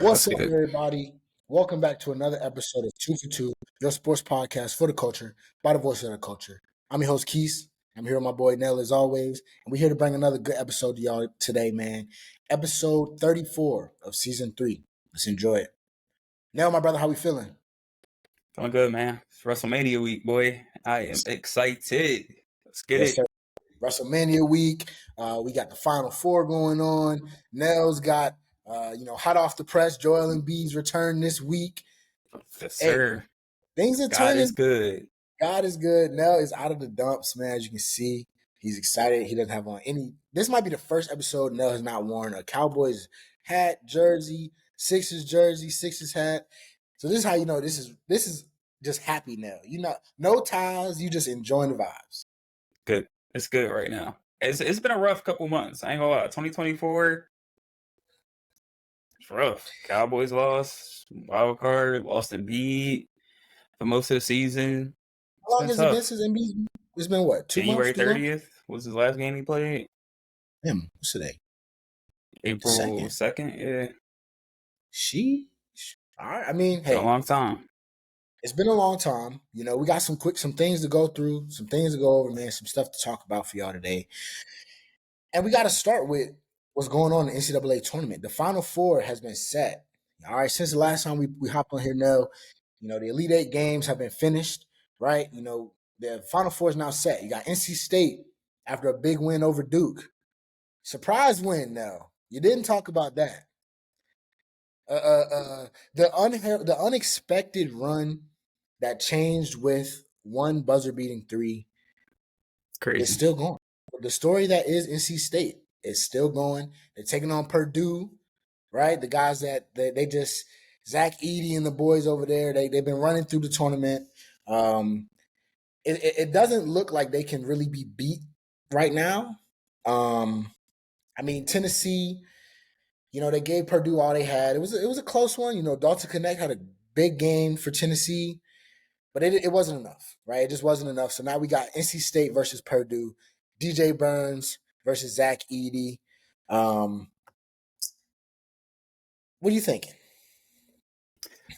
What's That's up, good. everybody? Welcome back to another episode of Two for Two, your sports podcast for the culture, by the voice of the culture. I'm your host, Quis. I'm here with my boy, Nell, as always. And we're here to bring another good episode to y'all today, man. Episode 34 of Season 3. Let's enjoy it. Nell, my brother, how we feeling? Feeling good, man. It's WrestleMania week, boy. I am excited. Let's get Yes, it. sir. WrestleMania week. We got the Final Four going on. Nell's got, hot off the press, Joel Embiid's return this week. Yes, Hey, sir. things are God is turning. good. God is good. Nell is out of the dumps, man. As you can see, he's excited. He doesn't have on any. This might be the first episode Nell has not worn a Cowboys hat, jersey, Sixers hat. So this is how you know this is just happy Nell. You know, no ties. You just enjoying the vibes. Good. It's good right now. It's been a rough couple months. I ain't gonna lie. 2024, it's rough. Cowboys lost, wild card, lost Embiid for most of the season. How It's long been has it been tough. since Embiid? It's been what, 2 months, January 3 months? 30th was his last game he played. What's today? April Second. 2nd. Yeah. All right. I mean, It's been a hey, long time. it's been a long time. You know, we got some things to go through, some things to go over, man, some stuff to talk about for y'all today. And we got to start with what's going on in the NCAA tournament. The Final Four has been set. All right, since the last time we hopped on here, now, the Elite Eight games have been finished, right? The Final Four is now set. You got NC State after a big win over Duke. Surprise win, now. You didn't talk about that. The unexpected run that changed with one buzzer-beating three is Crazy. still going. The story that is NC State is still going. They're taking on Purdue, right? The guys that they just Zach Edey and the boys over there. They've been running through the tournament. It doesn't look like they can really be beat right now. I mean, Tennessee. They gave Purdue all they had. It was a close one. Dalton Connect had a big game for Tennessee, but it wasn't enough, right? It just wasn't enough. So now we got NC State versus Purdue, DJ Burns versus Zach Edey. What are you thinking?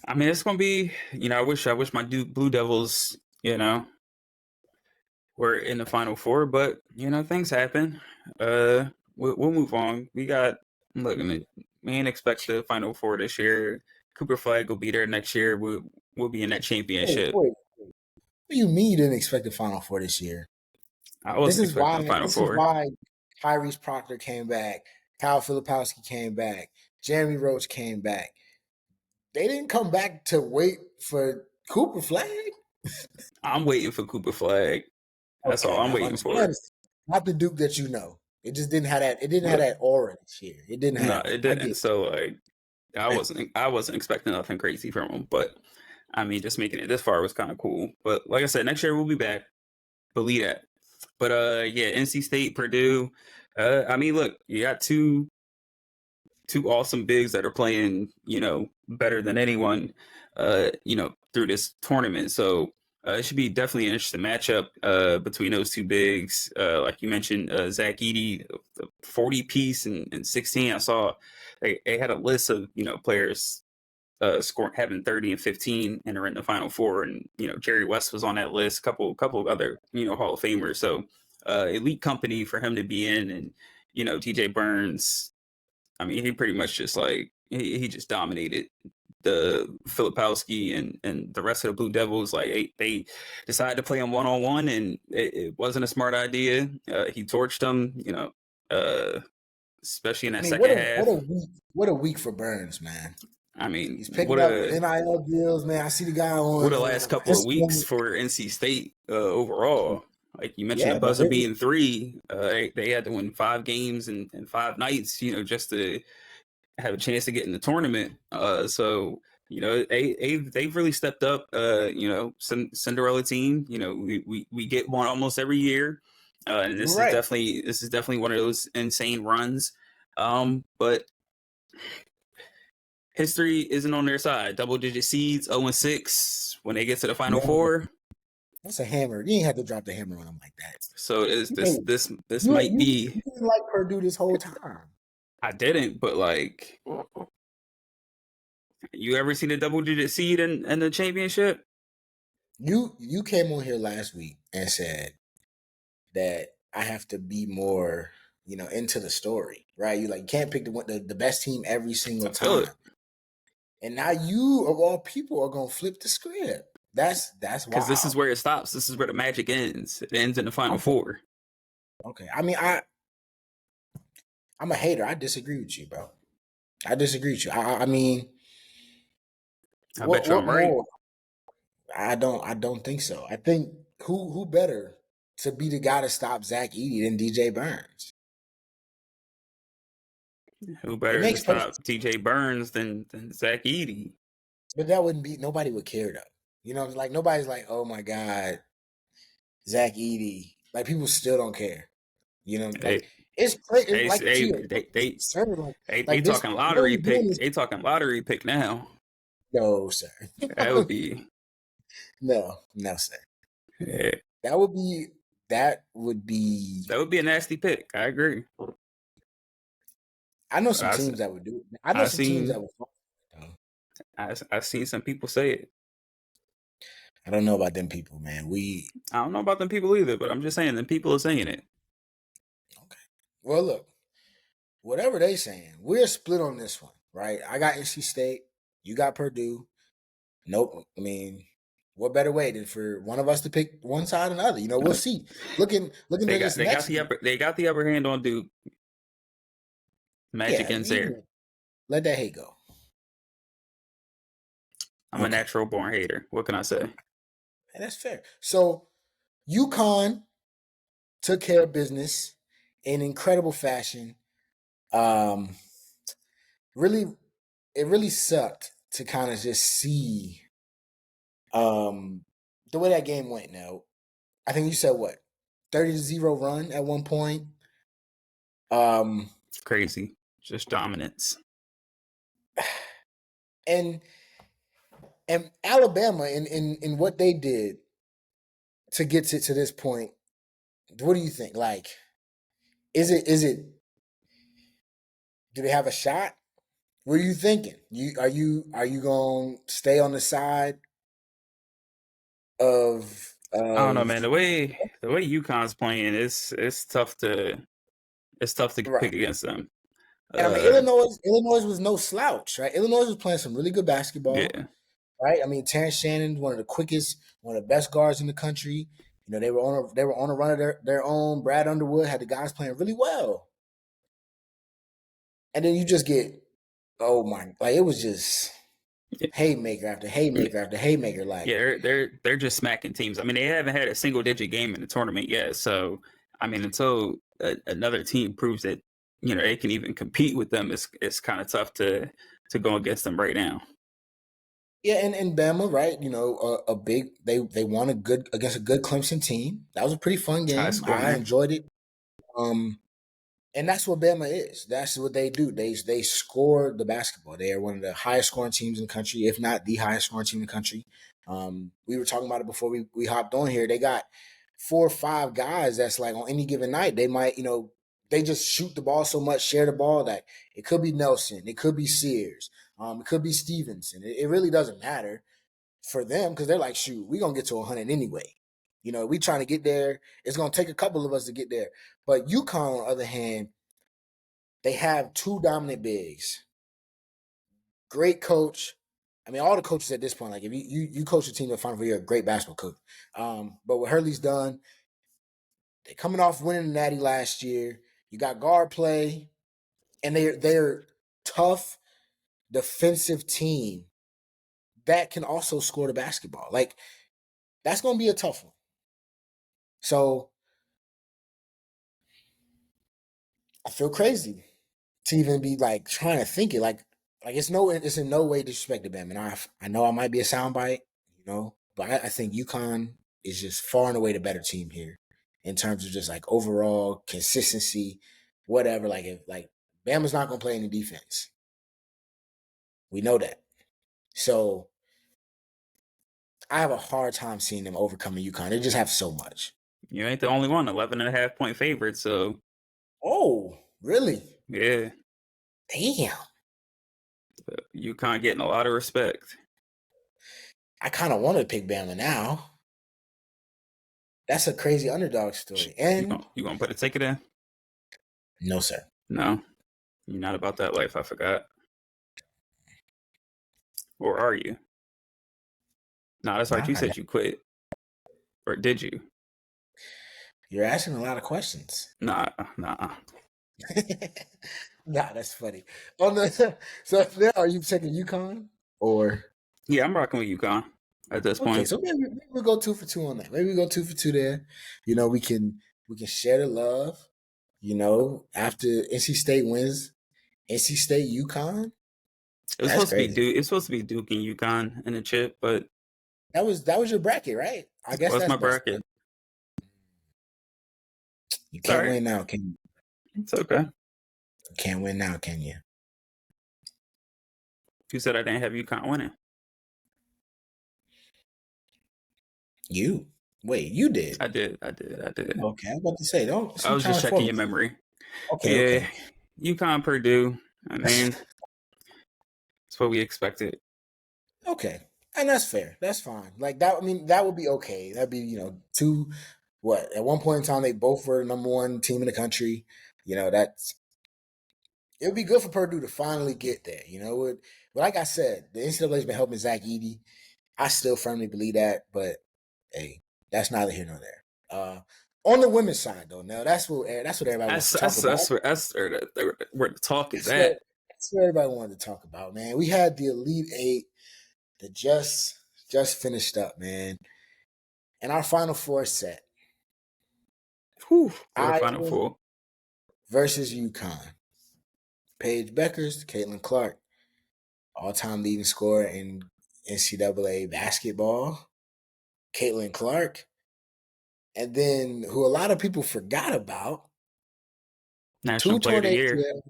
I mean, it's gonna be. I wish my Blue Devils, were in the Final Four, but things happen. We'll move on. We ain't expect the Final Four this year. Cooper Flag will be there next year. We'll be in that championship. Wait. What do you mean you didn't expect the Final Four this year? I wasn't expecting the Final This is Four. why Tyrese Proctor came back, Kyle Filipowski came back, Jeremy Roach came back. They didn't come back to wait for Cooper Flag. I'm waiting for Cooper Flag. That's all I'm waiting for. Not the Duke that you know. It just didn't have that. It didn't have that aura this year. It didn't No, have it didn't. So I wasn't expecting nothing crazy from him. But I mean, just making it this far was kind of cool. But like I said, next year we'll be back. Believe that. But yeah, NC State, Purdue. I mean, look, you got two awesome bigs that are playing, better than anyone, through this tournament. So it should be definitely an interesting matchup between those two bigs. Like you mentioned, Zach Edey, the 40 piece and 16. I saw they had a list of players having 30 and 15 and are in the Final Four, and Jerry West was on that list. Couple of other Hall of Famers. So elite company for him to be in, and DJ Burns. I mean, he pretty much just he just dominated the Filipowski and the rest of the Blue Devils. Like they decided to play him one-on-one, and it wasn't a smart idea. He torched them, especially in that second half. What a week for Burns, man. I mean, he's picking up NIL deals, man. I see the guy on. What the last couple of weeks for NC State overall. Like you mentioned, the buzzer being 3. They had to win 5 games in 5 nights, just to have a chance to get in the tournament. So they've really stepped up. Cinderella team. We get one almost every year, and this is definitely one of those insane runs. But history isn't on their side. Double-digit seeds, 0-6 when they get to the Final Four. That's a hammer. You ain't have to drop the hammer on them like that. So this might be. You didn't like Purdue this whole time. I didn't, but You ever seen a double-digit seed in the championship? You came on here last week and said that I have to be more, into the story, right? You can't pick the best team every single I feel time. it. And now you of all people are gonna flip the script. That's Because this is wild. where it stops. This is where the magic ends. It ends in the Final Okay. Four. Okay. I mean, I'm a hater. I disagree with you, bro. I disagree with you. I mean, I bet you what I'm right. more? I don't think so. I think who better to be the guy to stop Zach Edey than DJ Burns? Who It better to makes perfect, stop TJ Burns than Zach Edey? but that wouldn't be nobody would care though. Nobody's like, oh my God, Zach Edey. Like people still don't care. They It's great. It's they like to they your they they, absurd. they This talking what lottery we're doing pick. is They talking lottery pick now. no, sir. That would be No, sir. yeah, That would be that would be. that would be a nasty pick. I agree. I know But some teams that would do it. I know I some teams that seen would. Fall for it, though. I seen some people say it. I don't know about them people, man. I don't know about them people either, but I'm just saying them people are saying it. Okay. Well, look, whatever they saying, we're split on this one, right? I got NC State. You got Purdue. Nope. I mean, what better way than for one of us to pick one side or another? We'll see. Looking They at got this they got next the one. upper hand on Duke. Magic Yeah, ends there. let that hate go. I'm a Okay, natural born hater. What can I say? and that's fair. So UConn took care of business in incredible fashion. Um, really, it really sucked to kind of just see the way that game went. Now, I think you said what 30-0 run at one point. Um, Crazy. Just dominance. and Alabama in what they did to get to this point. What do you think? Like, is it? Do they have a shot? What are you thinking? Are you going to stay on the side of I don't know, of man. The way UConn's playing, it's tough to right? pick against them. And I mean, Uh, Illinois was no slouch, right? Illinois was playing some really good basketball, yeah. right? I mean, Terrence Shannon, one of the quickest, one of the best guards in the country. They were on a run of their own. Brad Underwood had the guys playing really well, and then you just get, oh my, like it was just haymaker after haymaker after haymaker. Like, Yeah, they're just smacking teams. I mean, they haven't had a single digit game in the tournament yet. So, I mean, until another team proves that they can even compete with them, it's kind of tough to go against them right now. yeah, and Bama, right? A big they won a good against a good Clemson team. That was a pretty fun High game. I scoring. enjoyed it. Um, And that's what Bama is. That's what they do. They score the basketball. They are one of the highest scoring teams in the country, if not the highest scoring team in the country. We were talking about it before we hopped on here. They got 4 or 5 guys that's like on any given night, they might, they just shoot the ball so much, share the ball that it could be Nelson, it could be Sears, it could be Stevenson. It really doesn't matter for them because they're like, shoot, we're gonna get to 100 anyway. We trying to get there. It's gonna take a couple of us to get there. But UConn, on the other hand, they have 2 dominant bigs. Great coach. I mean, all the coaches at this point, like if you coach a team to the Final Four, you're a great basketball coach. But what Hurley's done, they're coming off winning the Natty last year. You got guard play, and they're tough defensive team that can also score the basketball. Like that's going to be a tough one. So I feel crazy to even be like trying to think it. Like it's in no way disrespect to Bam. And I know I might be a soundbite, but I think UConn is just far and away the better team here in terms of just like overall consistency, whatever. Like if like Bama's not gonna play any defense. We know that. So I have a hard time seeing them overcoming UConn. They just have so much. You ain't the only one. 11.5 point favorite. So Oh, really? yeah, Damn. UConn getting a lot of respect. I kind of want to pick Bama now. That's a crazy underdog story. And You gonna put a ticket in? no, sir. No, you're not about that life. I forgot. Or are you? No, that's right. Nah, You said you quit, or did you? you're asking a lot of questions. Nah. Nah, that's funny. On the so now, are you taking UConn or? Yeah, I'm rocking with UConn at this Okay, point. so maybe we'll go 2 for 2 on that. Maybe we go 2 for 2 there. You know, we can share the love. You know, after NC State wins, NC State UConn. It was That's supposed to be crazy. Duke. It's supposed to be Duke and UConn in the chip, but That was your bracket, right? I guess what's that's my messed up. bracket? You It's all can't right. win now, can you? It's okay. You can't win now, can you? You said I didn't have UConn winning. You wait, you did. I did. Okay, I was about to say, don't I see was trying just to form checking me. your memory. Okay, Yeah, okay. UConn, Purdue. I mean, that's what we expected. Okay. And that's fair. That's fine. Like that, I mean, that would be okay. That'd be, two what at one point in time they both were number one team in the country. That's it would be good for Purdue to finally get there. But like I said, the NCAA's been helping Zach Edey. I still firmly believe that, but hey, that's neither here nor there. On the women's side though, now that's what everybody wants to talk about. Where the talk is That's what at. that's what everybody wanted to talk about, man. We had the Elite Eight that just finished up, man. And our Final Four set. Whew, what a Final Iowa Four. versus UConn. Paige Bueckers, Caitlin Clark, all-time leading scorer in NCAA basketball. Caitlin Clark. And then who a lot of people forgot about, National Player of two-torn the Year. ACL.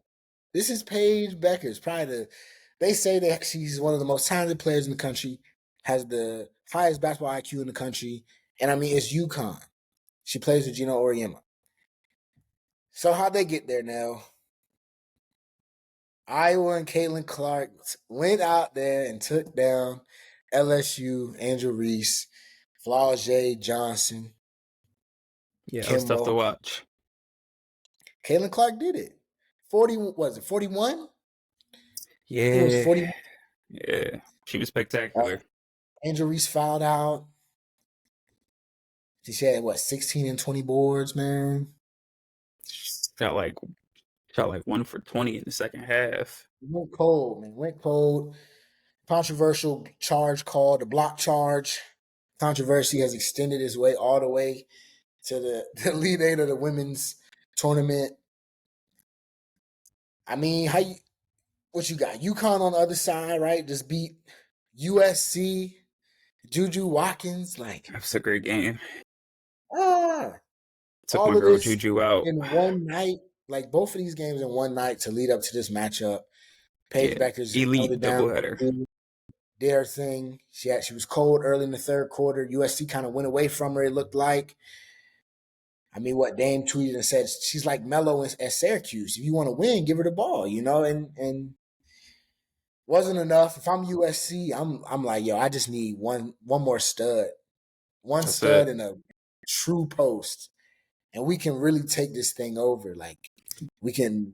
This is Paige Bueckers. They say that she's one of the most talented players in the country, has the highest basketball IQ in the country. And I mean, it's UConn. She plays with Gino Auriemma. So how'd they get there now? Iowa and Caitlin Clark went out there and took down LSU, Angel Reese, Flau'jae Johnson, Yeah, it was tough to Kimbo. watch. Caitlin Clark did it. 40 was it 41? I think it was Yeah, 41. yeah. She was Uh, spectacular. Angel Reese fouled out. She had 16 and 20 boards, man. Shot like shot like 1 for 20 in the second half. Went cold, man. Went cold. Controversial charge called the block charge. Controversy has extended its way all the way to the Elite Eight of the women's tournament. I mean, what you got? UConn on the other side, right? Just beat USC, Juju Watkins, like That's a great game. ah, Took my all of girl this Juju out. in one night. Like both of these games in one night to lead up to this matchup. Paige Yeah, Bueckers held it elite down, doubleheader. did her thing. She was cold early in the third quarter. USC kind of went away from her. It looked like. I mean, what Dame tweeted and said, she's like Melo at Syracuse. If you want to win, give her the ball, and wasn't enough. If I'm USC, I'm like, yo, I just need one more stud, one That's stud it. in a true post, and we can really take this thing over. Like we can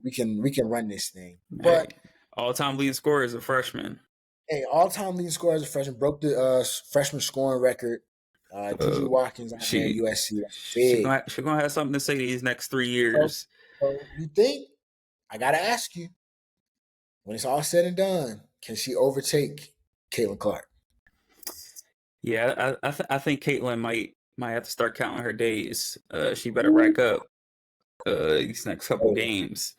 run this thing. Hey, But all-time leading scorer is a freshman. hey, all-time leading scorer as a freshman broke the freshman scoring record. Uh, Juju Watkins out there at she USC, she big. gonna she gonna have something to say these next 3 years. So you think? I gotta ask you, when it's all said and done, can she overtake Caitlin Clark? Yeah, I think Caitlin might have to start counting her days. She better rack up these next couple games.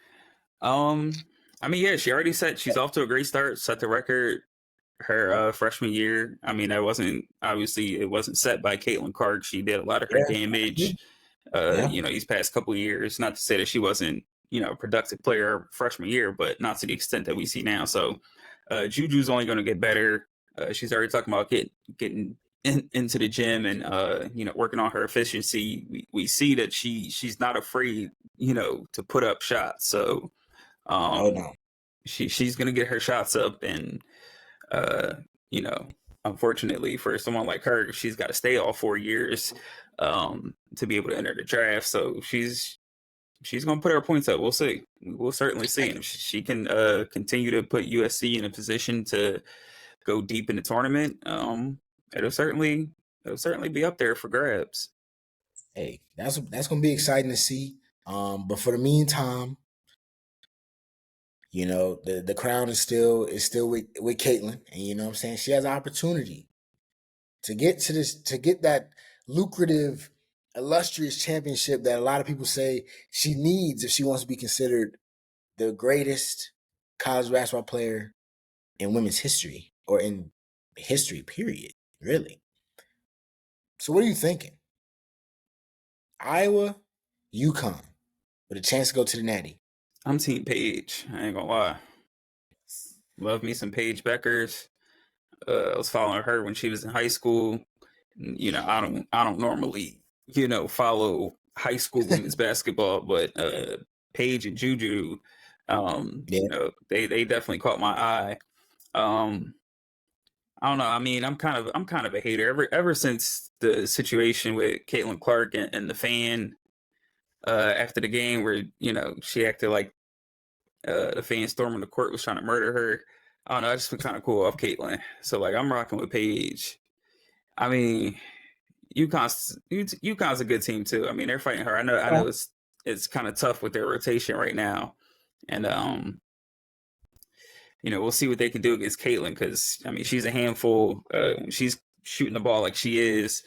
I mean, yeah, she already said she's off to a great start. Set the record her freshman year. I mean, that wasn't obviously it wasn't set by Caitlin Clark. She did a lot of her Yeah, damage. yeah. These past couple years. Not to say that she wasn't a productive player freshman year, but not to the extent that we see now. So Juju's only going to get better. She's already talking about getting into the gym and working on her efficiency. We see that she's not afraid to put up shots. So Oh um, no. she's gonna get her shots up, and you know, unfortunately for someone like her, she's got to stay all 4 years to be able to enter the draft. So she's gonna put her points up. We'll see. We'll certainly see. And if she can continue to put USC in a position to go deep in the tournament, it'll certainly be up there for grabs. Hey, that's gonna be exciting to see. But for the meantime, you know, the crown is still with Caitlin, and you know what I'm saying, she has an opportunity to get that lucrative, illustrious championship that a lot of people say she needs if she wants to be considered the greatest college basketball player in women's history or in history, period. Really. So what are you thinking? Iowa, UConn, with a chance to go to the Natty. I'm Team Paige. I ain't gonna lie. Love me some Paige Bueckers. I was following her when she was in high school. You know, I don't normally, follow high school women's basketball, but Paige and Juju, Yeah. they definitely caught my eye. I don't know. I mean, I'm kind of a hater ever since the situation with Caitlin Clark and the fan after the game where she acted like the fan storming the court was trying to murder her. I don't know. I just been kind of cool off Caitlin. So like I'm rocking with Paige. I mean, UConn's a good team too. I mean, they're fighting her. I know it's kind of tough with their rotation right now, and we'll see what they can do against Caitlin because I mean she's a handful. She's shooting the ball like she is,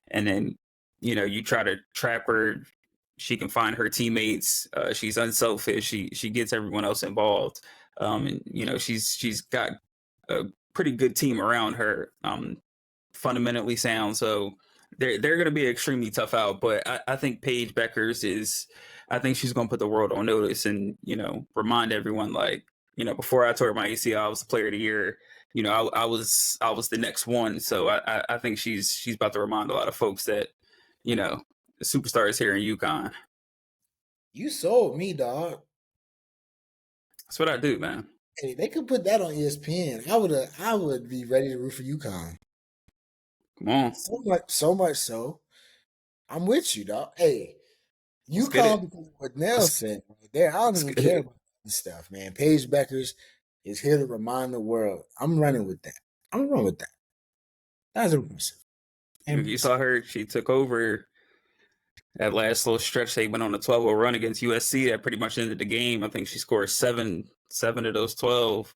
and then you try to trap her. She can find her teammates. She's unselfish. She gets everyone else involved, and she's got a pretty good team around her. Fundamentally sound, so they're going to be extremely tough out. But I think Paige Bueckers I think she's going to put the world on notice and remind everyone like before I tore my ACL, I was the player of the year. I was the next one. So I think she's about to remind a lot of folks that the superstar is here in UConn. You sold me, dog. That's what I do, man. Hey, they could put that on ESPN. I would be ready to root for UConn. Come on. So much so. I'm with you, dog. Hey, Let's get UConn, it. because of what Nell said right there, I don't Let's even get care it. about this stuff, man. Paige Bueckers is here to remind the world. I'm running with that. I'm running with that. That's impressive. If you saw her, she took over that last little stretch. They went on a 12-0 run against USC that pretty much ended the game. I think she scored seven of those 12.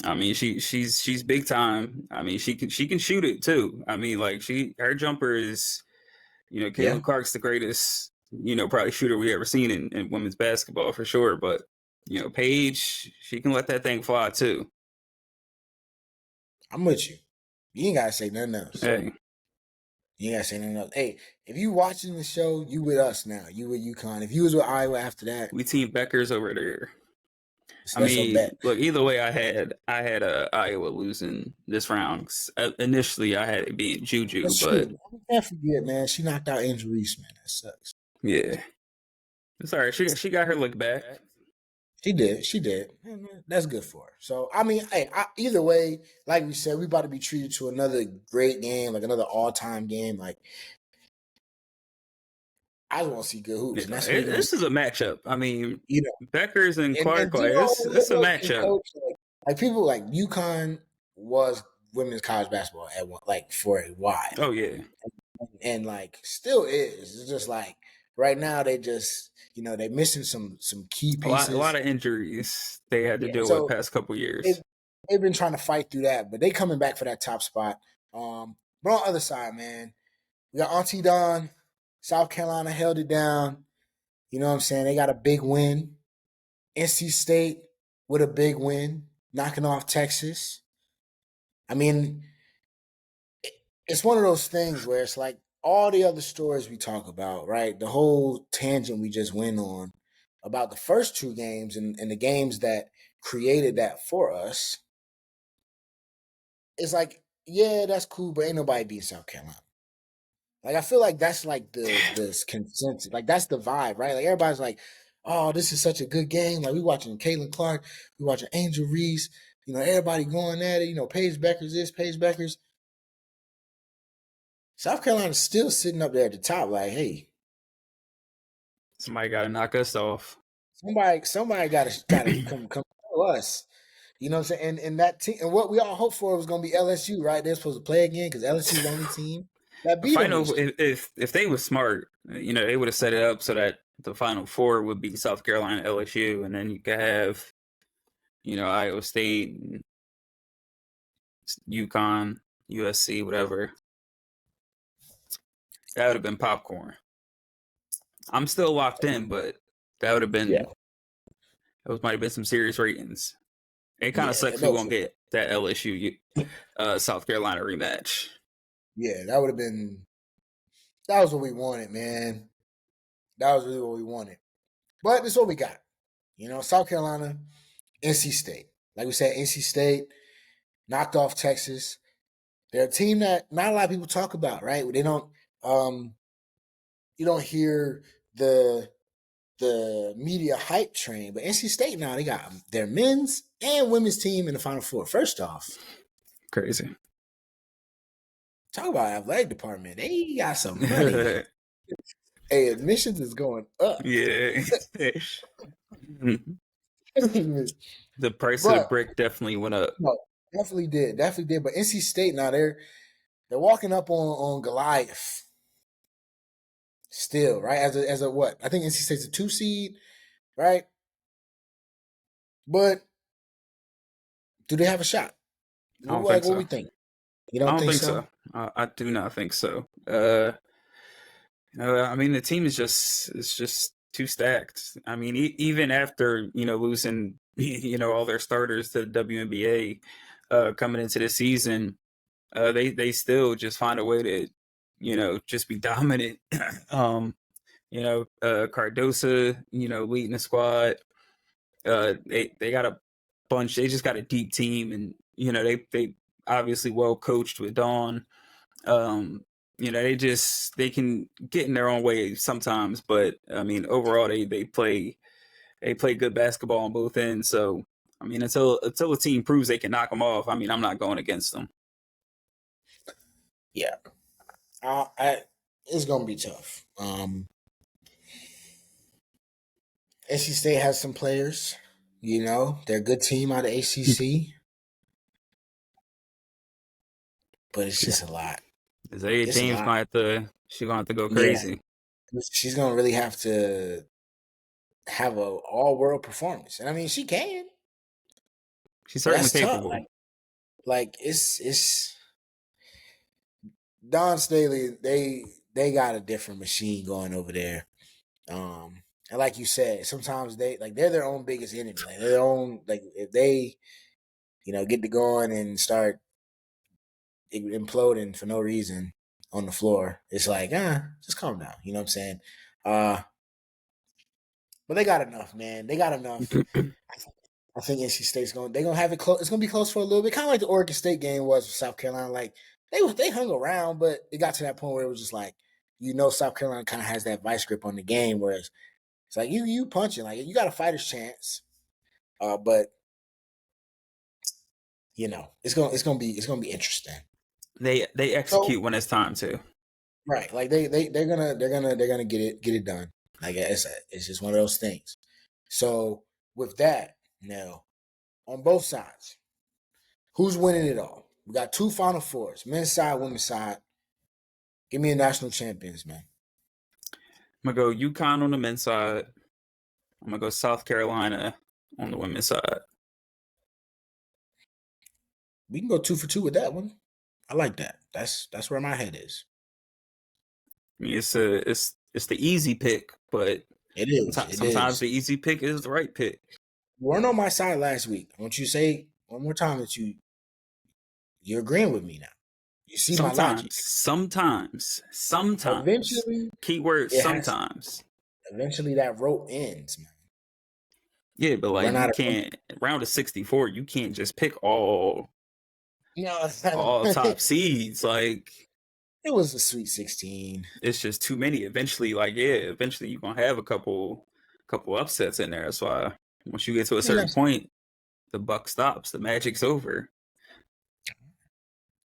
I mean, she's big time. I mean, she can shoot it too. I mean, like her jumper is, Yeah, Caitlin Clark's the greatest, probably shooter we ever seen in women's basketball for sure. But Paige, she can let that thing fly too. I'm with you. You ain't gotta say nothing else. Hey, You ain't gotta say nothing else. Hey, if you watching the show, you with us now. You with UConn. If you was with Iowa after that, we Team Bueckers over there. I that's a mean, bet. look, either way, I had Iowa losing this round. Initially, I had it being Juju, That's but true. I can't forget, man. She knocked out Angel Reese, man. That sucks. yeah, it's all right. She got her look back. She did. She did. That's good for her. So, I mean, hey, either way, like we said, we about to be treated to another great game, like another all-time game. Like, I just want to see good hoops, and that's what we're going to This see. is a matchup. I mean, You know, Bueckers and Clark, and you like know, it's a look, and matchup. coach, like people like UConn was women's college basketball at one, like for a while. Oh yeah, And like still is. It's just like right now they just they missing some key a pieces. lot of injuries they had to Yeah, deal with so past couple years. they've been trying to fight through that, but they coming back for that top spot. But on the other side, man, we got Auntie Don. South Carolina held it down. You know what I'm saying? They got a big win. NC State with a big win, knocking off Texas. I mean, it's one of those things where it's like all the other stories we talk about, right? The whole tangent we just went on about the first two games and the games that created that for us. It's like, yeah, that's cool, but ain't nobody beating South Carolina. Like I feel like that's like the consensus, like that's the vibe, right? Like everybody's like, oh, this is such a good game. Like we watching Caitlin Clark, we watching Angel Reese. Everybody going at it. Paige Bueckers this, Paige Bueckers. South Carolina's still sitting up there at the top. Like, hey, Somebody got to knock us off. somebody gotta come to us. You know what I'm saying? And that team, and what we all hoped for was going to be LSU, right? They're supposed to play again because LSU is the only team that beat them. Final, if they were smart, they would have set it up so that the Final Four would be South Carolina, LSU, and then you could have, Iowa State, UConn, USC, whatever. That would have been popcorn. I'm still locked in, but that would have been, those might have been some serious ratings. It kind of sucks we won't get that LSU South Carolina rematch. Yeah, that would have been. That was what we wanted, man. That was really what we wanted. But this is what we got. South Carolina, NC State. Like we said, NC State knocked off Texas. They're a team that not a lot of people talk about, right? They don't. You don't hear the media hype train, but NC State now they got their men's and women's team in the Final Four. First off, crazy. Talk about athletic department. They got some money. Hey, admissions is going up. Yeah. The price of the brick definitely went up. No, definitely did. But NC State now they're walking up on Goliath. Still, right? As a what? I think NC State's a 2 seed, right? But do they have a shot? I don't think so. What we think? You don't think so? I do not think so. I mean, the team is just too stacked. I mean, even after losing all their starters to the WNBA coming into the season, they still just find a way to just be dominant. Cardosa, leading the squad. They got a bunch. They just got a deep team, and they obviously well coached with Dawn. They can get in their own way sometimes, but I mean, overall they play good basketball on both ends. So I mean, until a team proves they can knock them off, I mean, I'm not going against them. Yeah, it's gonna be tough. NC State has some players. They're a good team out of ACC, but it's just a lot. Isaiah James she's gonna have to go crazy. Yeah. She's gonna really have to have a all-world performance, and I mean, she can. She's certainly capable. Like it's Don Staley. They got a different machine going over there. And like you said, sometimes they're their own biggest enemy. Like they're their own, if they, get to going and start imploding for no reason on the floor, it's like, just calm down. You know what I'm saying? But they got enough, man. They got enough. I think NC State's they're gonna have it close. It's gonna be close for a little bit, kind of like the Oregon State game was with South Carolina. Like they hung around, but it got to that point where it was just like, South Carolina kind of has that vice grip on the game, whereas it's like you punching, like you got a fighter's chance, but it's gonna be interesting. They execute when it's time to. Right, like they're gonna get it done. Like it's just one of those things. So with that, now on both sides, who's winning it all? We got 2 Final Fours, men's side, women's side. Give me a national champions, man. I'm going to go UConn on the men's side. I'm going to go South Carolina on the women's side. We can go 2 for 2 with that one. I like that. That's where my head is. I mean, it's the easy pick, but it is. Sometimes the easy pick is the right pick. You weren't on my side last week. I want you to say one more time that you're agreeing with me now. You see my logic. Sometimes. Eventually, keyword sometimes. Eventually, that rope ends, man. Yeah, but like you can't round of 64. You can't just pick all top seeds. Like it was a Sweet 16. It's just too many. Eventually, you're gonna have a couple couple upsets in there. That's why once you get to a I mean, certain point, the buck stops. The magic's over.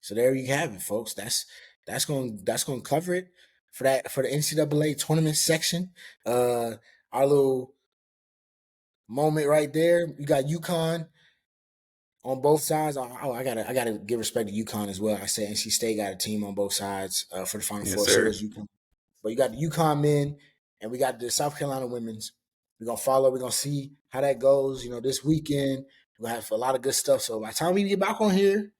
so there you have it, folks. That's gonna cover it for the NCAA tournament section. Our little moment right there. You got UConn on both sides. I gotta give respect to UConn as well. I said NC State got a team on both sides for the Final Yes, Four. So sir. does UConn. But you got the UConn men and we got the South Carolina women's. We're gonna follow. We're gonna see how that goes. This weekend we're gonna have a lot of good stuff. So by the time we get back on here,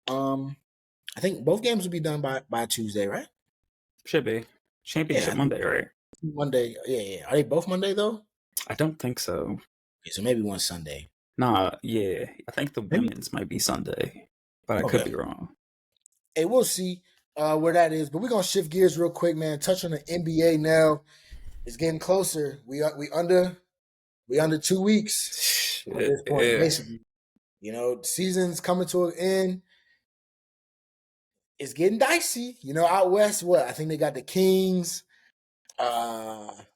I think both games will be done by Tuesday, right? Should be Yeah, championship I think Monday, right? Monday. Yeah. Are they both Monday though? I don't think so. Okay, so maybe one Sunday. Nah, yeah. I think the Maybe. women's might be Sunday, but I could Okay. be wrong. Hey, we'll see where that is. But we're gonna shift gears real quick, man. Touch on the NBA now. It's getting closer. We under 2 weeks at this point, Yeah. basically. The season's coming to an end. It's getting dicey. Out west, what? I think they got the Kings,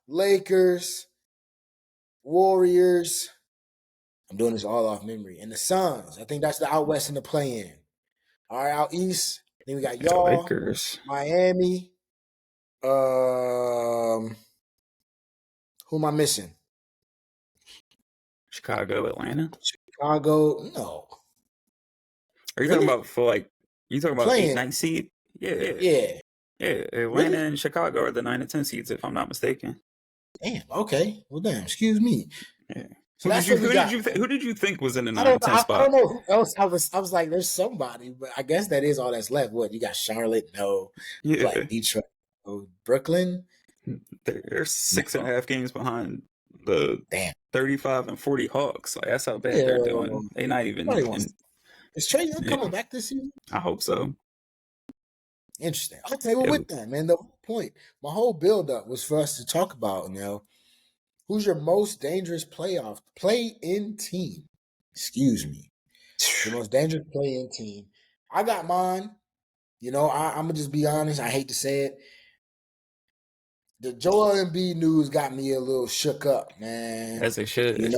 Lakers, Warriors. I'm doing this all off memory. And the Suns. I think that's the out west in the play-in. All right, out east. Then we got The y'all, Lakers, Miami. Who am I missing? Chicago, Atlanta. Chicago. No. Are you talking Really? about you talking about Playing. 8, 9 seed? Yeah. Yeah. Atlanta Really? and Chicago are the 9 and 10 seeds, if I'm not mistaken. Damn. Okay. Well, damn. Excuse me. Yeah. So that's what we got. Who did you think was in the I 9 don't and 10 know. I spot? don't know who else. I was like, there's somebody, but I guess that is all that's left. What you got? Charlotte? No. Yeah. Like Detroit? No. Brooklyn? They're six and No. a half games behind the Damn. 35 and 40 Hawks. Like that's how bad they're Yeah. doing. They not even Nobody wants. in, Is Trae Young yeah, coming back this season? I hope so. Interesting. Okay, well, It, with that, man, the whole point, my whole build-up was for us to talk about, who's your most dangerous play-in team? Excuse me. Your most dangerous play-in team. I got mine. I'm gonna just be honest. I hate to say it. The Joel Embiid news got me a little shook up, man. as they should. He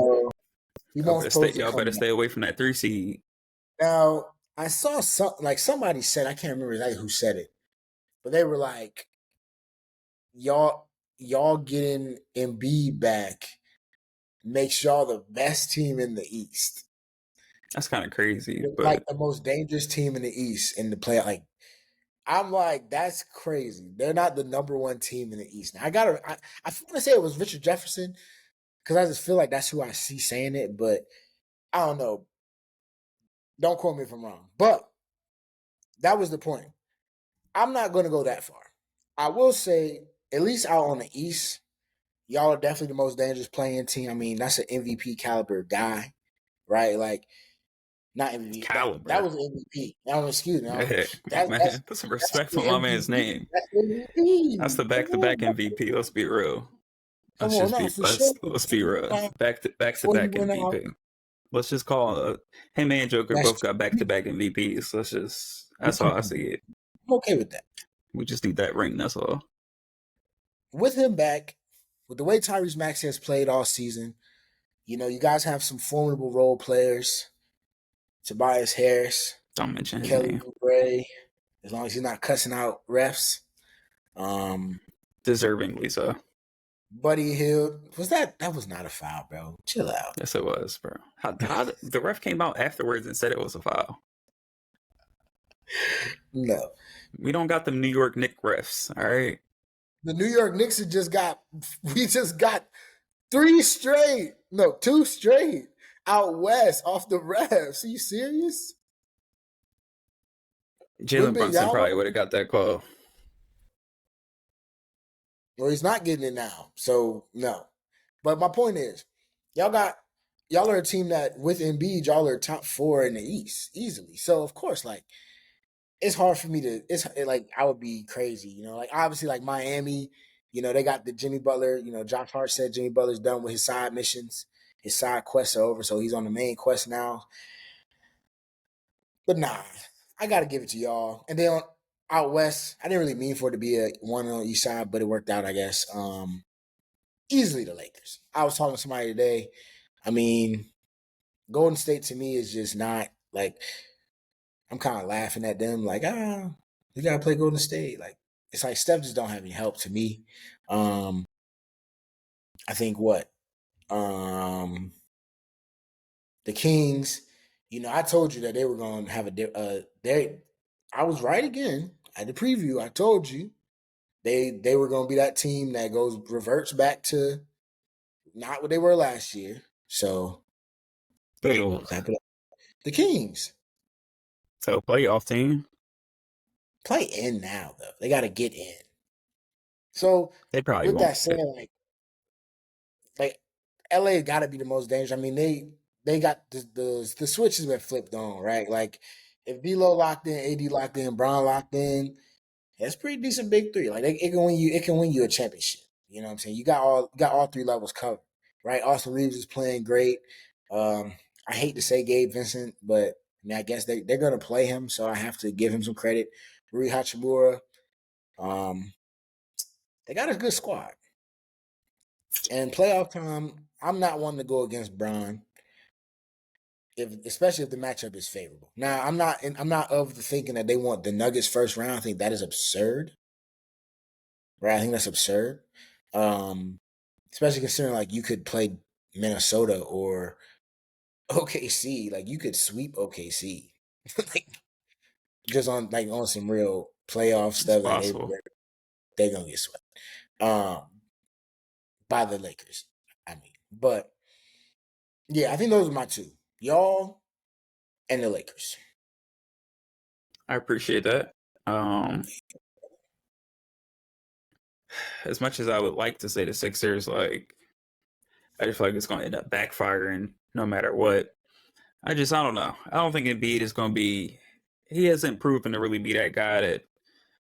won't supposed to Y'all come better back. stay away from that 3 seed. Now, I saw somebody said, I can't remember exactly who said it, but they were like, y'all getting Embiid back makes y'all the best team in the East. That's kind of crazy, Like but the most dangerous team in the East in the play. Like I'm like, that's crazy. They're not the number one team in the East. Now I want to say it was Richard Jefferson because I just feel like that's who I see saying it, but I don't know. Don't quote me if I'm wrong. But that was the point. I'm not going to go that far. I will say, at least out on the East, y'all are definitely the most dangerous playing team. I mean, that's an MVP caliber guy, right? Like, not MVP. That caliber. was MVP. Now, excuse me. Hey, my man, put some That's respect the for my man's MVP. name. That's the That's MVP. the Come back-to-back on, MVP. Let's be real. come on, no, for sure. Let's be real. Before he Back-to-back went out, MVP. Let's just call him and Joker that's both got back-to-back MVPs. I'm That's how I comfortable. see it. I'm okay with that. We just need that ring. That's all. With him back, with the way Tyrese Maxey has played all season, you guys have some formidable role players. Tobias Harris, Don't mention his Kelly name. Oubre, as long as he's not cussing out refs. Deservingly so. Buddy Hill, that was not a foul, bro. Chill out. Yes, it was, bro. How the ref came out afterwards and said it was a foul. No. We don't got them New York Knicks refs, all right? The New York Knicks we just got 2 straight out west off the refs. Are you serious? Jalen Brunson probably would have got that call. Well, he's not getting it now, so no. But my point is, y'all are a team that with Embiid, y'all are top 4 in the East easily. So of course, like it's hard for me to. Like I would be crazy, like obviously like Miami, they got the Jimmy Butler. Josh Hart said Jimmy Butler's done with his side missions. His side quests are over, so he's on the main quest now. But nah, I gotta give it to y'all. And then out west, I didn't really mean for it to be a one on each side, but it worked out, I guess. easily the Lakers. I was talking to somebody today. I mean, Golden State to me is just not like, I'm kind of laughing at them like, you gotta play Golden State. Like, it's like Steph just don't have any help to me. I think what the Kings. I told you that they were going to have I was right again at the preview. I told you they were going to be that team that reverts back to not what they were last year. So the Kings. So playoff team. Play in now though. They got to get in. So They probably with won't. that said, like LA got to be the most dangerous. I mean, they got the switch has been flipped on, right? Like if D'Lo locked in, AD locked in, Brown locked in, that's pretty decent big three. Like it can win you. It can win you a championship. You know what I'm saying? You got all three levels covered, right? Austin Reeves is playing great. I hate to say Gabe Vincent, but I mean I guess they're gonna play him, so I have to give him some credit. Rui Hachimura, they got a good squad. And playoff time, I'm not one to go against Bron, especially if the matchup is favorable. Now, I'm not of the thinking that they want the Nuggets first round. I think that is absurd. Right? I think that's absurd. Especially considering like you could play Minnesota or OKC. Like you could sweep OKC. like just on some real playoff It's stuff. Like possible. they're gonna get swept. By the Lakers. I mean, but yeah, I think those are my two. Y'all and the Lakers. I appreciate that. As much as I would like to say the Sixers, like I just feel like it's going to end up backfiring no matter what. I don't know. I don't think Embiid is going to be. He hasn't proven to really be that guy that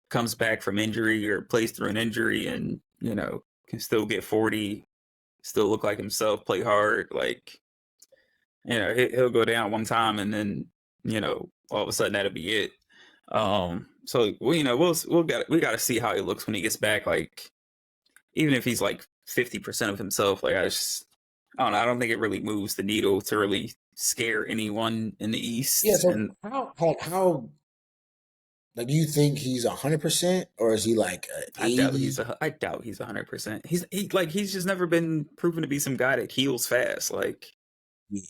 comes back from injury or plays through an injury and can still get 40, still look like himself, play hard. Like he'll go down one time and then all of a sudden that'll be it. So we got to see how he looks when he gets back. Like even if he's like 50% of himself, like I don't know. I don't think it really moves the needle to really scare anyone in the East. Yeah. So And how like do you think he's 100% or is he like 80? I doubt he's 100%. He's just never been proven to be some guy that heals fast. Like Yeah.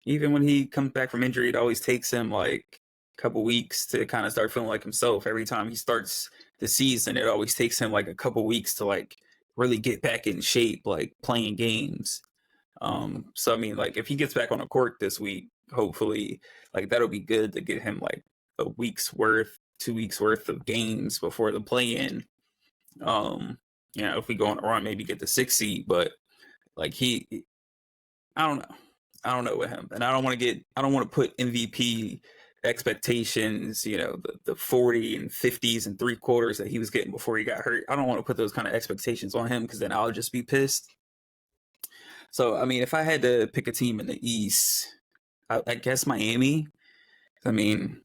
even when he comes back from injury, it always takes him like a couple weeks to kind of start feeling like himself. Every time he starts the season, it always takes him like a couple weeks to like really get back in shape, like playing games. So I mean, like if he gets back on the court this week, hopefully, like that'll be good to get him like a week's worth, 2 weeks worth of games before the play-in. If we go on a run, maybe get the 6th seed, but like I don't know. I don't know with him, and I don't want to put MVP expectations, the 40 and 50s and 3/4 that he was getting before he got hurt. I don't want to put those kind of expectations on him because then I'll just be pissed. So, I mean, if I had to pick a team in the East, I guess Miami. I mean,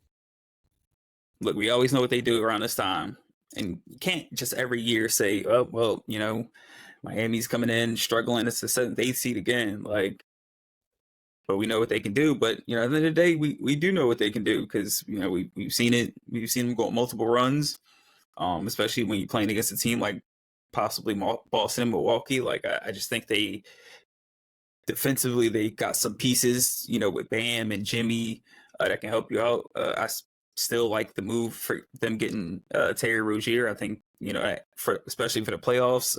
look, we always know what they do around this time. And you can't just every year say, oh, well, Miami's coming in struggling. It's the 7th, 8th seed again. Like, but we know what they can do. But, at the end of the day, we do know what they can do because, we've seen it. We've seen them go on multiple runs, especially when you're playing against a team like possibly Boston and Milwaukee. Like, I just think defensively, they got some pieces, with Bam and Jimmy that can help you out. I still like the move for them getting Terry Rozier. I think, especially for the playoffs,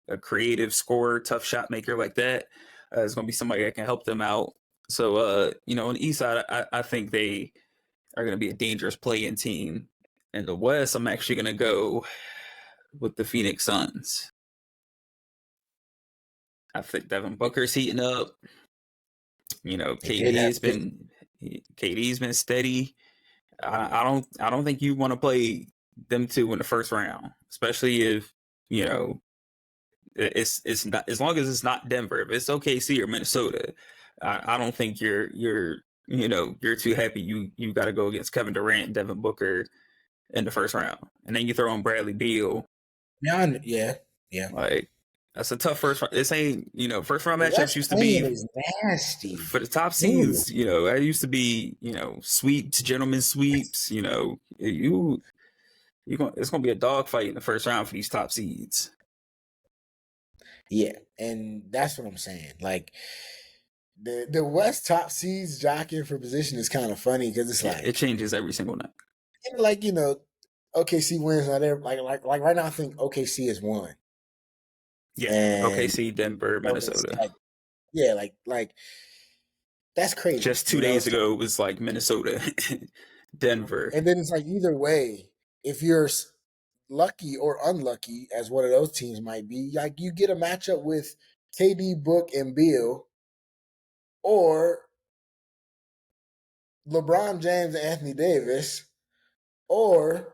a creative scorer, tough shot maker like that is going to be somebody that can help them out. So, on the East side, I think they are going to be a dangerous play-in team. In the West, I'm actually going to go with the Phoenix Suns. I think Devin Booker's heating up. KD's been steady. I don't think you want to play them two in the first round, especially if it's not, as long as it's not Denver. If it's OKC or Minnesota, I don't think you're too happy. You got to go against Kevin Durant, Devin Booker in the first round, and then you throw in Bradley Beal. Yeah. Like That's a tough first round. This ain't, first round The matchups West used to playing be is nasty. for the top Ooh. seeds. That used to be, sweeps, gentlemen sweeps. It's gonna be a dogfight in the first round for these top seeds. Yeah, and that's what I'm saying. Like the West top seeds jockeying for position is kind of funny because it's Yeah, like it changes every single night. like OKC wins now. They're like right now. I think OKC has won, Yeah, and OKC, Denver, it's Minnesota. like yeah, like that's crazy, Just 2 days ago, it was like Minnesota, Denver. And then it's like either way, if you're lucky or unlucky, as one of those teams might be, like you get a matchup with KD, Book, and Beal, or LeBron James and Anthony Davis, or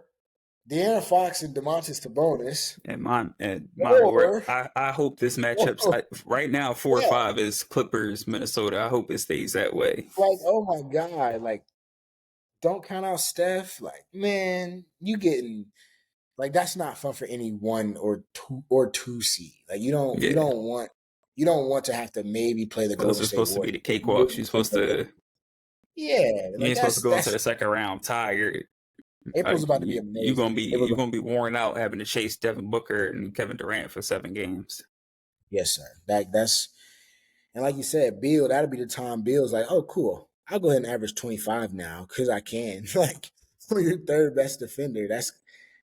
De'Aaron Fox and DeMontis Sabonis, And my lord, or, I hope this matchups or right now 4 or 5 yeah, is Clippers, Minnesota. I hope it stays that way. like oh my god, like don't count out Steph. Like man, you getting like that's not fun for any one or two seed. Like Yeah, you don't want to have to maybe play the those Golden are State supposed to be Warriors. the cakewalks. Yeah, You like ain't supposed to go into that's the second round tired. April's Like about to be you amazing. gonna be April's you gonna be worn out having to chase Devin Booker and Kevin Durant for 7 games. yes, sir. That's and like you said, Bill. That'll be the time. Bill's like, oh, cool. I'll go ahead and average 25 now because I can. Like for your third best defender, that's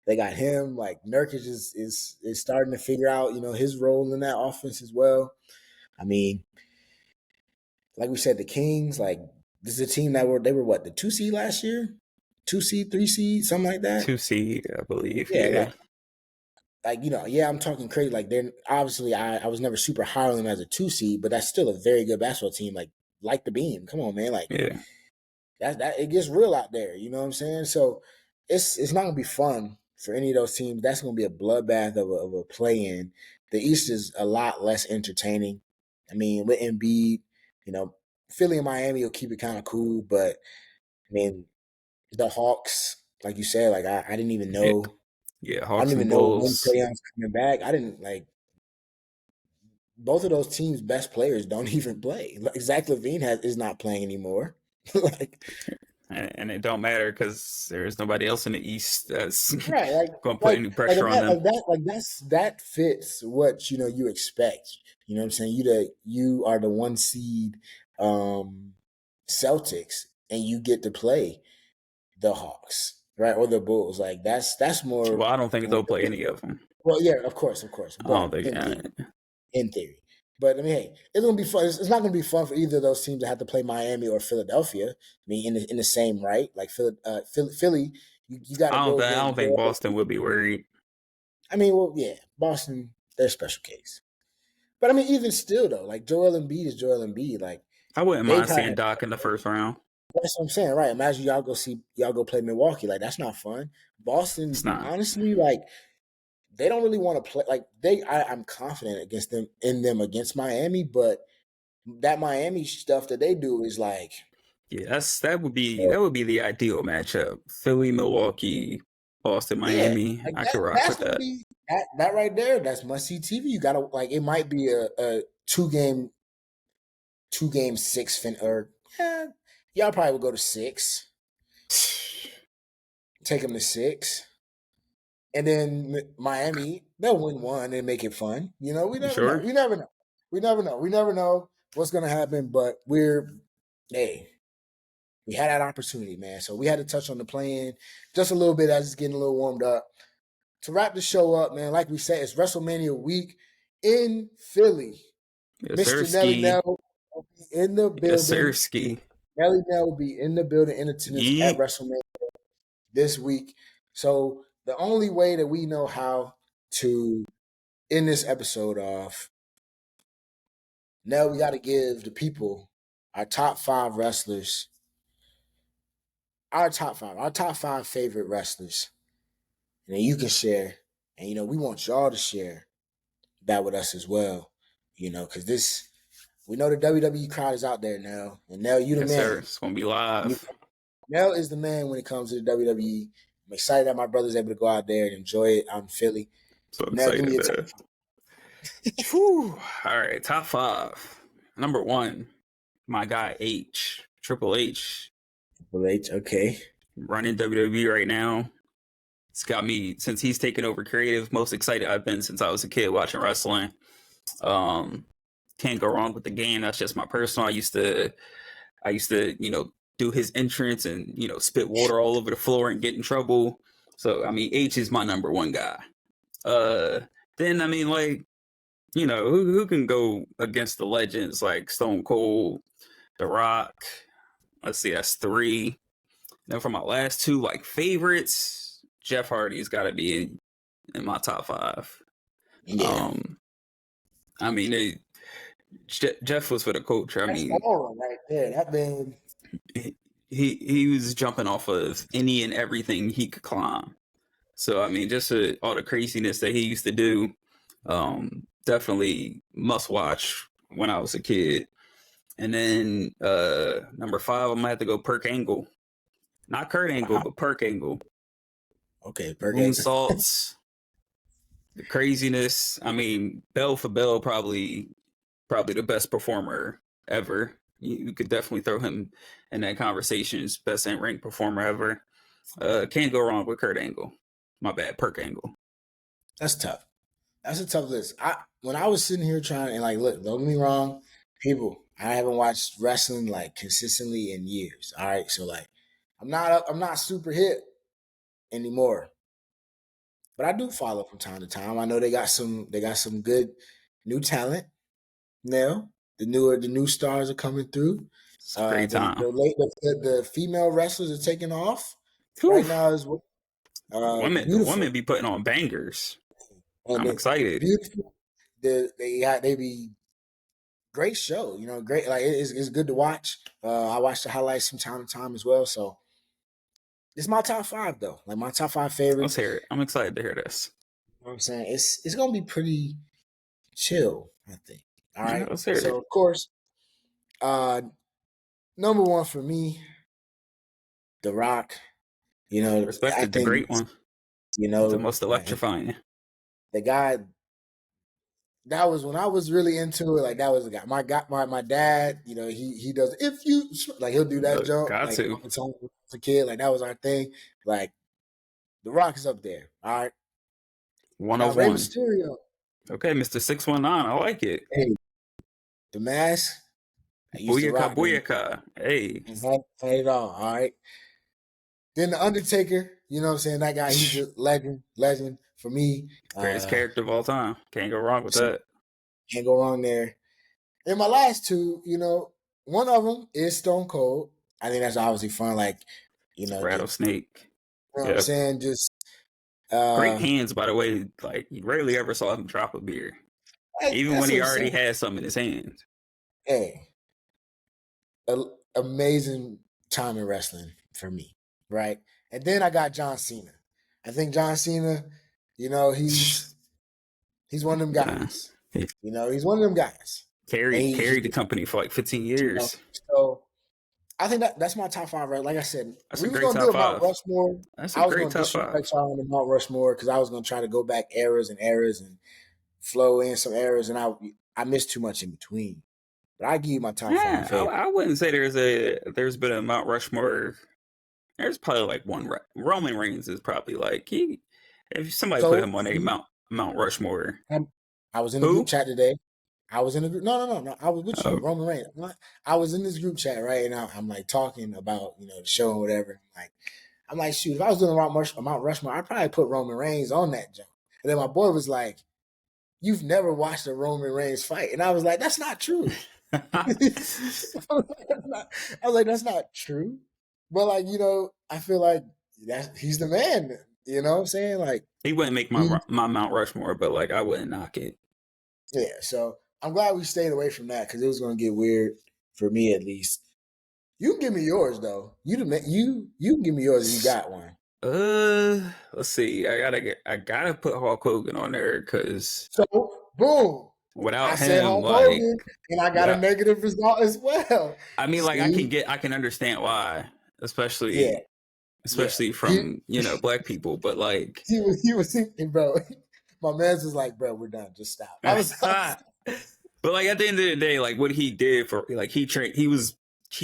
they got him. Like Nurkic is starting to figure out his role in that offense as well. I mean, like we said, the Kings, like this is a team that they were what, the 2 seed last year? 2 seed, 3 seed, something like that. 2 seed, I believe. Yeah, Yeah, yeah, I'm talking crazy. Like they're obviously I was never super high on them as a 2 seed, but that's still a very good basketball team. Like the beam. Come on, man. Like yeah. that it gets real out there, you know what I'm saying? So it's not gonna be fun for any of those teams. That's gonna be a bloodbath of a play in. The East is a lot less entertaining. I mean, with Embiid, you know, Philly and Miami will keep it kind of cool, but I mean, the Hawks, like you said, like I didn't even Yeah, know. yeah. I don't Hawks and even know when Bulls. Trae Young's coming back. I didn't like both of those teams' best players don't even play. Like Zach LaVine is not playing anymore. Like And it don't matter because there's nobody else in the East that's right, going to put any pressure on them. that fits what you expect. You know what I'm saying? You are the 1 seed um Celtics, and you get to play the Hawks, right, or the Bulls. Like that's more. Well, I don't think they'll play any of them. Well, yeah, of course, I don't but think. in theory. But I mean, hey, it's gonna be fun. It's not gonna be fun for either of those teams to have to play Miami or Philadelphia. I mean, in the same right, like Philly, you got to go I don't against think Joel. Boston would be worried. I mean, well, yeah, Boston, they're a special case. But I mean, even still though, like Joel Embiid is Joel Embiid. Like I wouldn't they mind probably seeing Doc in the first round. that's what I'm saying, right? Imagine y'all go play Milwaukee. Like that's not fun. It's Boston, not. honestly, like they don't really want to play. Like I'm confident against them against Miami, but that Miami stuff that they do is like, Yeah, that would be the ideal matchup. Philly, Milwaukee, Boston, yeah, Miami. like I could rock that's with gonna that. be that right there. That's must see TV. You gotta like it might be a two game six or y'all probably would go to six. Take them to six. And then Miami, they'll win one and make it fun. We You never know. sure? We never know. We never know. We never know what's gonna happen. But hey, we had that opportunity, man. So we had to touch on the plan just a little bit as it's getting a little warmed up. To wrap the show up, man, like we said, it's WrestleMania week in Philly. Yes, sir. Mr. Nelly Ski. Nell will be in the Yes, sir. building. Ski. Nelly Nell will be in the building in attendance at Yeet. WrestleMania this week. So the only way that we know how to end this episode off, now we got to give the people our top 5 wrestlers, our top five favorite wrestlers, and then you can share. And we want y'all to share that with us as well. Because we know the WWE crowd is out there now, and now you the Yes, sir. man. It's gonna be live. Nell is the man when it comes to the WWE. I'm excited that my brother's able to go out there and enjoy it out in Philly. So Now, give me excited. a top. Whew. All right, top 5. Number 1, my guy Triple H, Triple H, okay. running WWE right now. It's got me, since he's taken over creative, most excited I've been since I was a kid watching wrestling. Um, can't go wrong with the game. That's just my personal. I used to, do his entrance and, spit water all over the floor and get in trouble. So, I mean, H is my number 1 guy. Then, I mean, like, who can go against the legends like Stone Cold, The Rock? Let's see, that's 3. Then for my last 2, like, favorites, Jeff Hardy's got to be in my top 5. Yeah. I mean, Jeff was for the culture. I That's mean, all right there. That man. he was jumping off of any and everything he could climb. So I mean, just all the craziness that he used to do, definitely must watch when I was a kid. And then number 5, I'm gonna have to go Perk Angle, not Kurt Angle, but Perk Angle. Okay, The moonsaults, the craziness. I mean, bell for bell, probably the best performer ever. You could definitely throw him in that conversation as best in-ring performer ever. Can't go wrong with Kurt Angle. My bad, Perk Angle. That's tough. That's a tough list. When I was sitting here trying and like, look, don't get me wrong, people. I haven't watched wrestling like consistently in years. All right, so like, I'm not super hip anymore, but I do follow from time to time. I know they got some good new talent now. The new stars are coming through. It's a great time. The female wrestlers are taking off Whew. right now as well. The women be putting on bangers. And I'm excited. Beautiful. They be great show. Great. Like it's good to watch. I watch the highlights from time to time as well. So it's my top 5 though. Like my top 5 favorites. Let's hear it. I'm excited to hear this. You know what I'm saying? It's gonna be pretty chill, I think. All right. Yeah, let's hear it. Of course, number 1 for me, The Rock. Respected, the great one. The most electrifying. The guy. That was when I was really into it. Like that was the guy. My dad. He does. If you like, he'll do that jump. Got like, to. As a kid, like that was our thing. Like, The Rock is up there. All right. 101. Rey Mysterio. Okay, Mr. 619. I like it. Hey, the mask. Booyaka. Hey. Had it all right. Then the Undertaker. You know what I'm saying? That guy, he's a legend for me. Greatest character of all time. Can't go wrong with that. Can't go wrong there. And my last 2, one of them is Stone Cold. I think that's obviously fun. Like, Rattlesnake. You know what I'm saying? Just great hands, by the way. Like, you rarely ever saw him drop a beer. Even when he already had some in his hands. Hey. Amazing time in wrestling for me. Right? And then I got John Cena. I think John Cena, he's one of them guys. He's one of them guys. Carried the company for like 15 years. So I think that's my top 5, right? Like I said, that's a great top 5. Mount Rushmore. That's a great top 5. I was going to Mount Rushmore because I was going to try to go back eras and flow in some eras, and I missed too much in between. But I give you my top 5. I wouldn't say there's been a Mount Rushmore. There's probably like one. Roman Reigns is probably like if somebody put him on a Mount Rushmore. I was in the group chat today. I was in the group. No. I was with you, Roman Reigns. I was in this group chat, right? And I'm like talking about the show and whatever. I'm like, shoot, if I was doing Mount Rushmore, I'd probably put Roman Reigns on that jump. And then my boy was like, "You've never watched a Roman Reigns fight," and I was like, "That's not true." I was like, "That's not true." But I feel like he's the man. You know what I'm saying? Like he wouldn't make my Mount Rushmore, but like I wouldn't knock it. Yeah, so I'm glad we stayed away from that because it was going to get weird for me at least. You can give me yours though. You can give me yours if you got one. Let's see. I gotta put Hulk Hogan on there because boom. Without I said Hulk Hogan, and I got a negative result as well. I mean, like I can understand why, especially from black people, but like he was thinking, bro. My man's was like, bro, we're done. Just stop. I was like, but like at the end of the day, like what he did for like he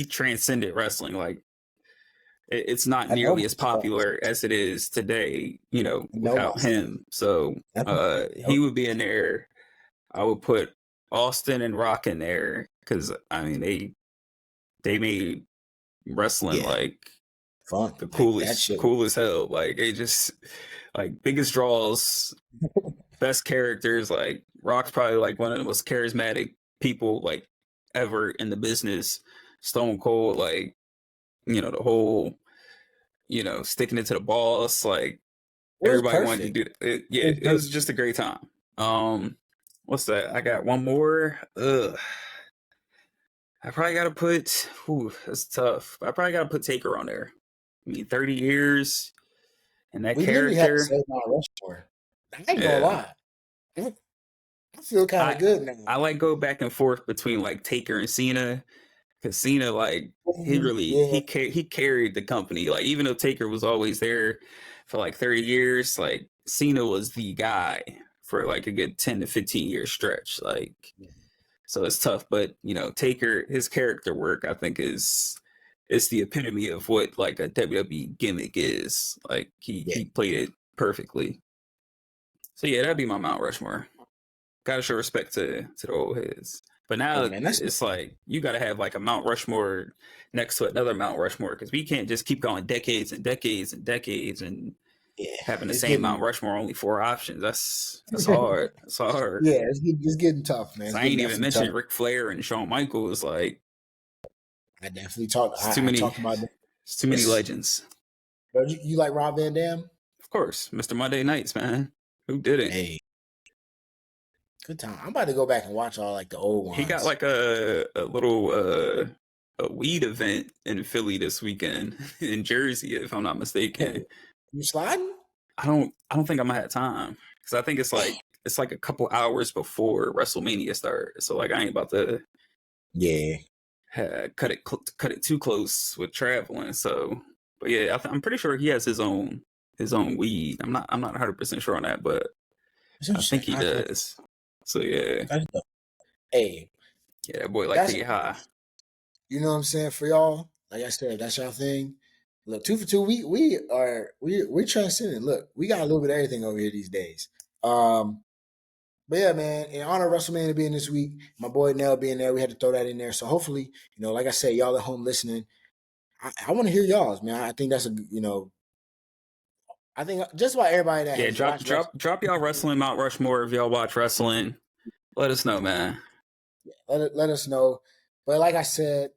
transcended wrestling. Like it's not I know. nearly as popular as it is today, you know, without Nobody. him. So he would be in there. I would put Austin and Rock in there because I mean they made wrestling like fun. the Like, that shit. cool as hell. Like it just like biggest draws, best characters. Like Rock's probably like one of the most charismatic people like ever in the business. Stone Cold, like you know the whole, you know, sticking it to the boss. Like It was everybody wanted to perfect. do it. Yeah, it was just a great time. What's that? I got one more. I probably gotta put. That's tough. I probably gotta put Taker on there. I mean, 30 years and that We literally had to character. save Mount Rushmore. I ain't gonna Yeah, lie. I feel kind of good now. I like go back and forth between like Taker and Cena because Cena like he really Yeah, he carried the company. Like even though Taker was always there for like 30 years, like Cena was the guy for like a good 10 to 15 year stretch. Like so it's tough, but you know Taker his character work I think is it's the epitome of what like a WWE gimmick is. Like yeah. he played it perfectly. So yeah, that'd be my Mount Rushmore. Gotta show respect to the old heads. But Hey now man, that's it's like you gotta have like a Mount Rushmore next to another Mount Rushmore because we can't just keep going decades and decades and decades and yeah. having the It's same getting Mount Rushmore only 4 options. That's hard. That's hard. yeah. It's getting tough, man. So It's I getting ain't even definitely tough. mentioned Ric Flair and Shawn Michaels. Like I definitely talked. it's too I many. talked about that. It's too many legends. Bro, you like Rob Van Dam? Of course, Mr. Monday Nights, man. Who didn't? Hey, good time. I'm about to go back and watch all like the old ones. He got like a little a weed event in Philly this weekend in Jersey, if I'm not mistaken. You sliding? I don't think I'm gonna have time because I think it's like a couple hours before WrestleMania starts. So like I ain't about to Yeah. cut it too close with traveling. So, but yeah, I'm pretty sure he has his own weed. I'm not 100% sure on that, but I think he does. So yeah, hey, yeah, that boy like to get high. You know what I'm saying? For y'all, like I said, that's y'all thing. Look, 2 for 2, we're transcending. Look, we got a little bit of everything over here these days. But yeah, man, in honor of WrestleMania being this week, my boy Nell being there, we had to throw that in there. So hopefully, you know, like I said, y'all at home listening, I want to hear y'all's, man. I think that's I think just about everybody that has watched drop y'all wrestling Mount Rushmore if y'all watch wrestling. Let us know, man. let us know. But like I said,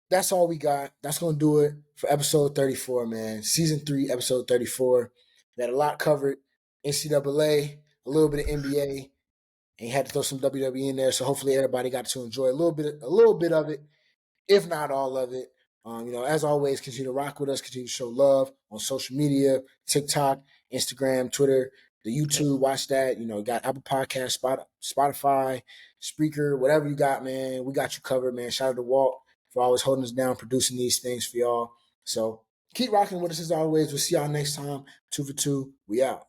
that's all we got. That's gonna do it for episode 34, man. Season 3, episode 34. We had a lot covered. NCAA, a little bit of NBA, and you had to throw some WWE in there. So hopefully everybody got to enjoy a little bit of it, if not all of it. You know, as always, continue to rock with us, continue to show love on social media, TikTok, Instagram, Twitter, the YouTube. Watch that. You know, got Apple Podcast, Spotify, Spreaker, whatever you got, man. We got you covered, man. Shout out to Walt for always holding us down, producing these things for y'all. So keep rocking with us as always. We'll see y'all next time. 2 for 2. We out.